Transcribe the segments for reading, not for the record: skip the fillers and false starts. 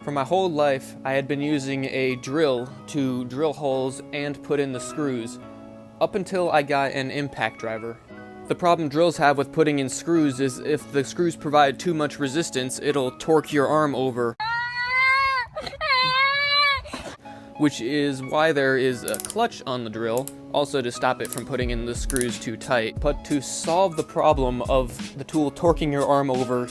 For my whole life, I had been using a drill to drill holes and put in the screws, up until I got an impact driver. The problem drills have with putting in screws is if the screws provide too much resistance, it'll torque your arm over. Which is why there is a clutch on the drill, also to stop it from putting in the screws too tight. But to solve the problem of the tool torquing your arm over,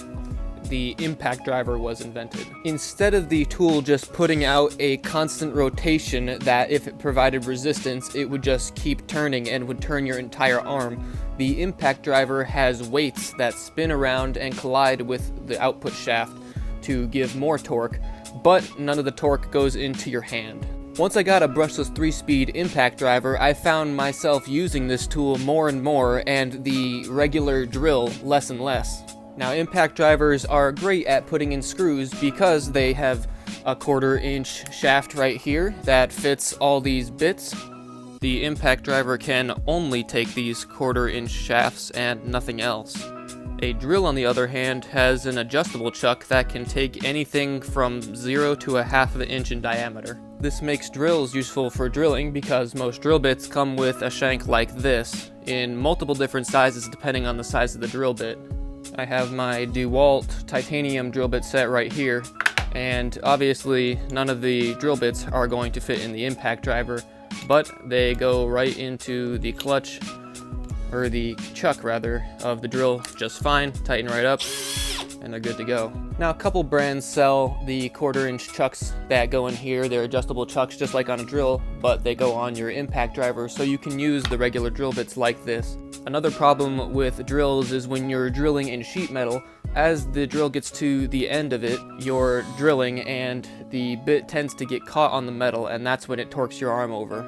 the impact driver was invented. Instead of the tool just putting out a constant rotation that if it provided resistance, it would just keep turning and would turn your entire arm, the impact driver has weights that spin around and collide with the output shaft to give more torque, but none of the torque goes into your hand. Once I got a brushless 3-speed impact driver, I found myself using this tool more and more and the regular drill less and less. Now, impact drivers are great at putting in screws because they have a 1/4-inch shaft right here that fits all these bits. The impact driver can only take these 1/4-inch shafts and nothing else. A drill, on the other hand, has an adjustable chuck that can take anything from 0 to 1/2 inch in diameter. This makes drills useful for drilling because most drill bits come with a shank like this, in multiple different sizes depending on the size of the drill bit. I have my DeWalt titanium drill bit set right here, and obviously none of the drill bits are going to fit in the impact driver, but they go right into the clutch, or the chuck rather, of the drill just fine, tighten right up, and they're good to go. Now, a couple brands sell the 1/4-inch chucks that go in here. They're adjustable chucks just like on a drill, but they go on your impact driver, so you can use the regular drill bits like this. Another problem with drills is when you're drilling in sheet metal, as the drill gets to the end of it, you're drilling and the bit tends to get caught on the metal, and that's when it torques your arm over.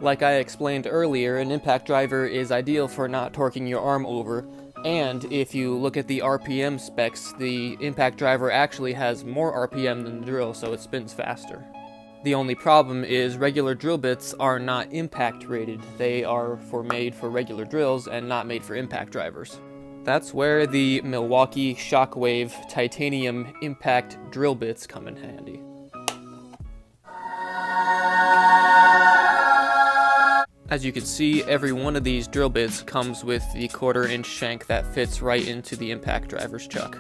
Like I explained earlier, an impact driver is ideal for not torquing your arm over, and if you look at the RPM specs, the impact driver actually has more RPM than the drill, so it spins faster. The only problem is regular drill bits are not impact rated. They are made for regular drills and not made for impact drivers. That's where the Milwaukee Shockwave titanium impact drill bits come in handy. As you can see, every one of these drill bits comes with the 1/4-inch shank that fits right into the impact driver's chuck.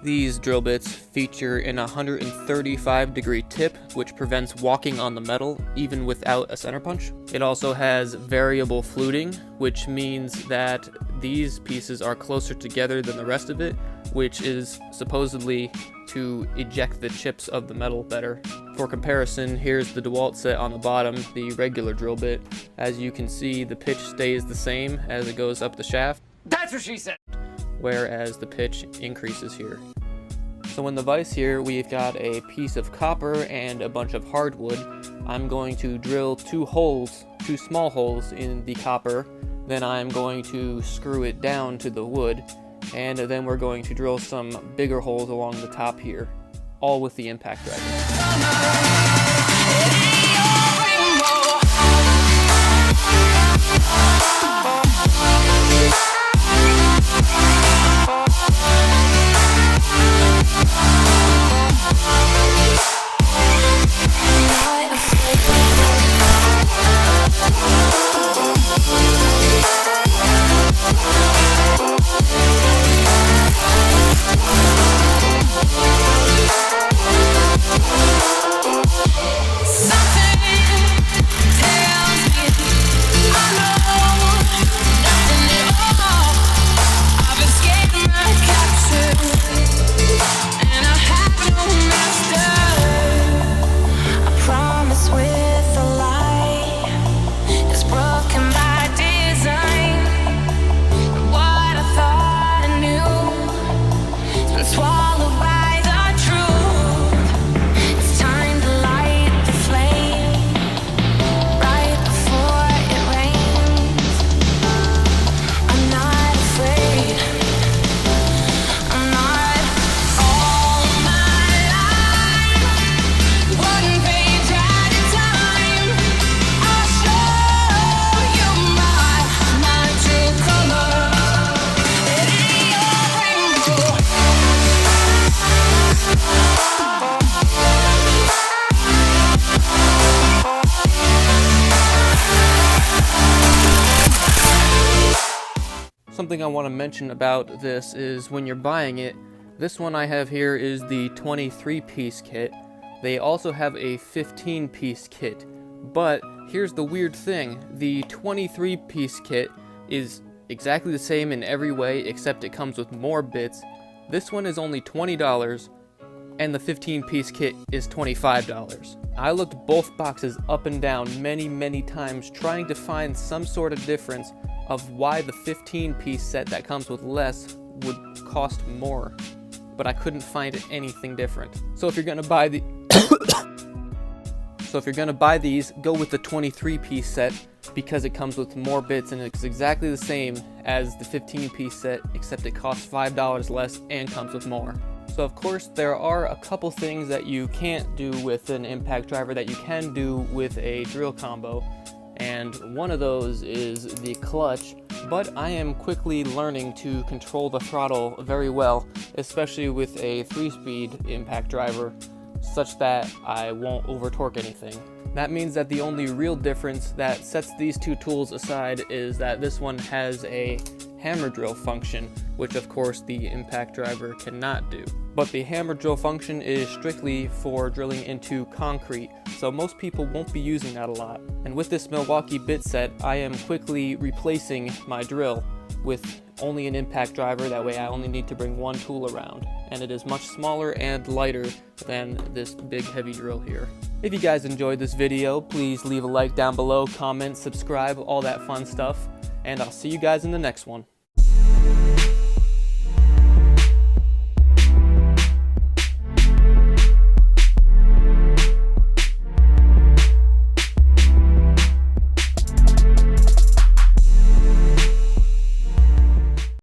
These drill bits feature an 135-degree tip, which prevents walking on the metal even without a center punch. It also has variable fluting, which means that these pieces are closer together than the rest of it, which is supposedly to eject the chips of the metal better. For comparison, here's the DeWalt set on the bottom, the regular drill bit. As you can see, the pitch stays the same as it goes up the shaft. That's what she said! Whereas the pitch increases here. So in the vise here, we've got a piece of copper and a bunch of hardwood. I'm going to drill two small holes in the copper, then I'm going to screw it down to the wood, and then we're going to drill some bigger holes along the top here, all with the impact driver. something I want to mention about this is when you're buying it, this one I have here is the 23-piece kit. They also have a 15-piece kit. But here's the weird thing, the 23-piece kit is exactly the same in every way except it comes with more bits. This one is only $20 and the 15-piece kit is $25. I looked both boxes up and down many times trying to find some sort of difference of why the 15-piece set that comes with less would cost more, but I couldn't find anything different. So if you're gonna buy these, go with the 23-piece set because it comes with more bits and it's exactly the same as the 15-piece set, except it costs $5 less and comes with more. So of course there are a couple things that you can't do with an impact driver that you can do with a drill combo, and one of those is the clutch, but I am quickly learning to control the throttle very well, especially with a 3-speed impact driver, such that I won't over torque anything. That means that the only real difference that sets these two tools aside is that this one has a hammer drill function, which of course the impact driver cannot do. But the hammer drill function is strictly for drilling into concrete, so most people won't be using that a lot. And with this Milwaukee bit set, I am quickly replacing my drill with only an impact driver. That way I only need to bring one tool around, and it is much smaller and lighter than this big heavy drill here. If you guys enjoyed this video, please leave a like down below, comment, subscribe, all that fun stuff, and I'll see you guys in the next one.